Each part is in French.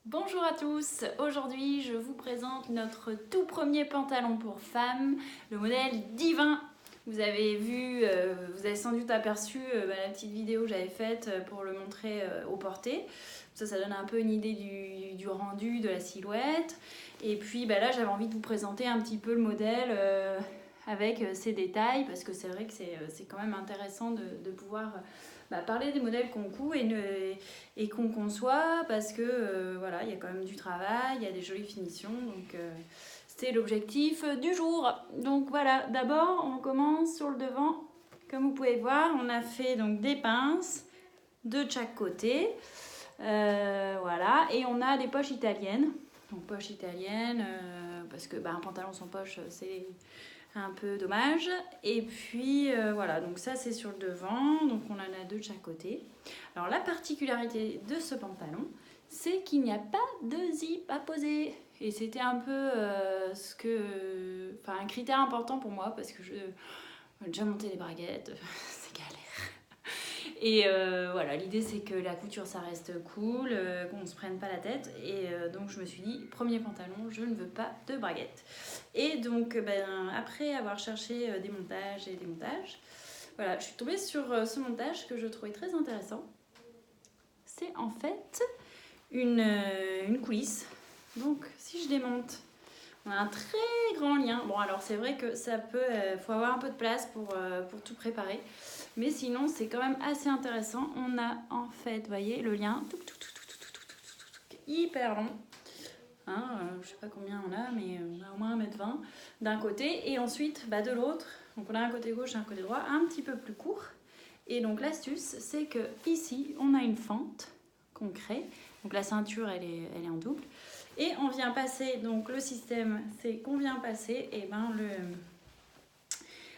Bonjour à tous, aujourd'hui je vous présente notre tout premier pantalon pour femmes, le modèle Divin. Vous avez vu, vous avez sans doute aperçu la petite vidéo que j'avais faite pour le montrer au porté. Ça donne un peu une idée du rendu, de la silhouette. Et puis là j'avais envie de vous présenter un petit peu le modèle avec ses détails parce que c'est vrai que c'est quand même intéressant de pouvoir parler des modèles qu'on coud et qu'on conçoit parce que voilà, il y a quand même du travail, il y a des jolies finitions, donc c'était l'objectif du jour. Donc voilà, d'abord on commence sur le devant. Comme vous pouvez voir, on a fait donc des pinces de chaque côté, voilà, et on a des poches italiennes. Donc poches italiennes, parce que un pantalon sans poche c'est un peu dommage. Et puis voilà, donc ça c'est sur le devant, donc on en a deux de chaque côté. Alors la particularité de ce pantalon, c'est qu'il n'y a pas de zip à poser. Et c'était un peu un critère important pour moi parce que j'ai déjà monté les braguettes, c'est galère. Et voilà, l'idée c'est que la couture ça reste cool, qu'on ne se prenne pas la tête. Et donc je me suis dit, premier pantalon, je ne veux pas de braguettes. Et donc après avoir cherché des montages et des montages, voilà, je suis tombée sur ce montage que je trouvais très intéressant. C'est en fait une coulisse. Donc si je démonte, on a un très grand lien. Bon alors c'est vrai que ça peut, faut avoir un peu de place pour tout préparer. Mais sinon c'est quand même assez intéressant. On a en fait, vous voyez, le lien hyper long. Hein, je sais pas combien on a, mais on a au moins 1,20 m d'un côté. Et ensuite de l'autre, donc on a un côté gauche et un côté droit, un petit peu plus court. Et donc l'astuce, c'est que ici, on a une fente qu'on crée. Donc la ceinture, elle est en double. Et on vient passer, donc le système, c'est qu'on vient passer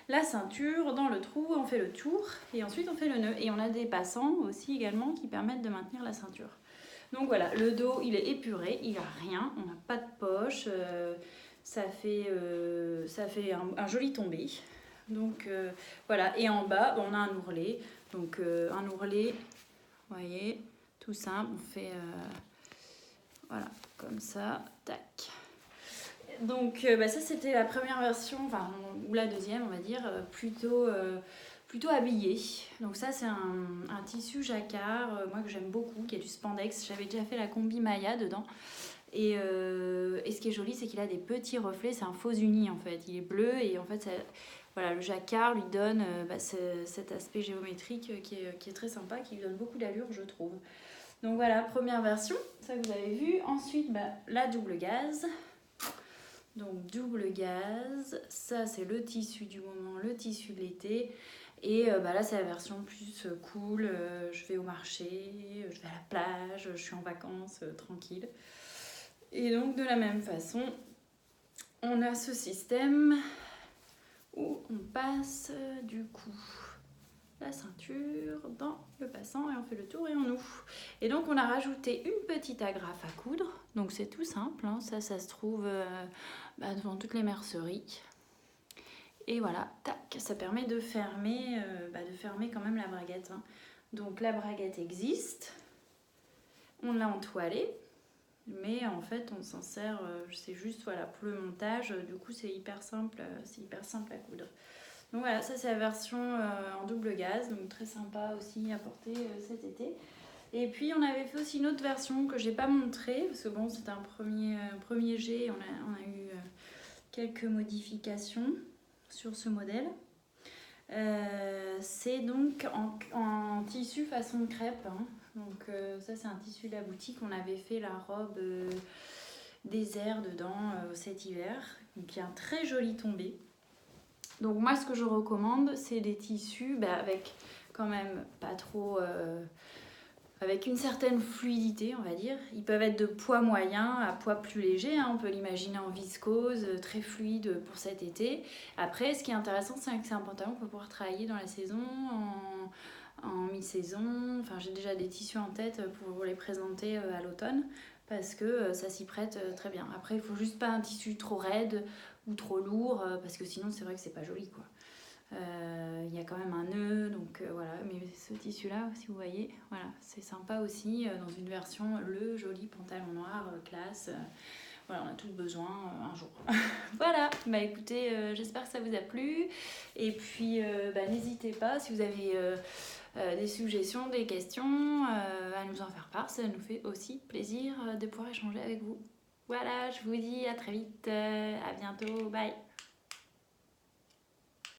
la ceinture dans le trou, on fait le tour et ensuite on fait le nœud. Et on a des passants aussi également qui permettent de maintenir la ceinture. Donc voilà, le dos il est épuré, il n'y a rien, on n'a pas de poche, ça fait un joli tombé. Donc voilà, et en bas on a un ourlet. Donc un ourlet, vous voyez, tout simple, on fait voilà, comme ça, tac. Donc ça c'était la première version, ou la deuxième on va dire, plutôt habillée. Donc ça c'est un tissu jacquard, moi que j'aime beaucoup, qui a du spandex. J'avais déjà fait la combi Maya dedans. Et ce qui est joli c'est qu'il a des petits reflets, c'est un faux uni en fait. Il est bleu et en fait voilà, le jacquard lui donne cet aspect géométrique qui est très sympa, qui lui donne beaucoup d'allure je trouve. Donc voilà, première version, ça que vous avez vu. Ensuite la double gaze. Donc double gaze, ça c'est le tissu du moment, le tissu de l'été. Et là c'est la version plus cool, je vais au marché, je vais à la plage, je suis en vacances, tranquille. Et donc de la même façon, on a ce système où on passe du coup la ceinture dans le passant et on fait le tour et on ouvre. Et donc on a rajouté une petite agrafe à coudre, donc c'est tout simple, hein. Ça se trouve devant toutes les merceries. Et voilà, tac, ça permet de fermer quand même la braguette, hein. Donc la braguette existe, on l'a entoilée, mais en fait on s'en sert, c'est juste voilà, pour le montage, du coup c'est hyper simple à coudre. Donc voilà, ça c'est la version en double gaze, donc très sympa aussi à porter cet été. Et puis on avait fait aussi une autre version que j'ai pas montrée, parce que bon c'était un premier jet, on a eu quelques modifications sur ce modèle. C'est donc en tissu façon crêpe, hein. Donc ça c'est un tissu de la boutique, on avait fait la robe désert dedans cet hiver, donc il y a un très joli tombé. Donc moi ce que je recommande c'est des tissus avec quand même pas trop avec une certaine fluidité on va dire. Ils peuvent être de poids moyen à poids plus léger, hein. On peut l'imaginer en viscose, très fluide pour cet été. Après ce qui est intéressant c'est que c'est un pantalon qu'on peut pouvoir travailler dans la saison, en mi-saison. Enfin j'ai déjà des tissus en tête pour vous les présenter à l'automne parce que ça s'y prête très bien. Après il faut juste pas un tissu trop raide ou trop lourd parce que sinon c'est vrai que c'est pas joli quoi. Il y a quand même un nœud, donc voilà. Mais ce tissu-là, si vous voyez, voilà, c'est sympa aussi dans une version le joli pantalon noir classe. Voilà, on a tous besoin un jour. Voilà, bah écoutez, j'espère que ça vous a plu. Et puis, n'hésitez pas si vous avez des suggestions, des questions, à nous en faire part. Ça nous fait aussi plaisir de pouvoir échanger avec vous. Voilà, je vous dis à très vite, à bientôt, bye.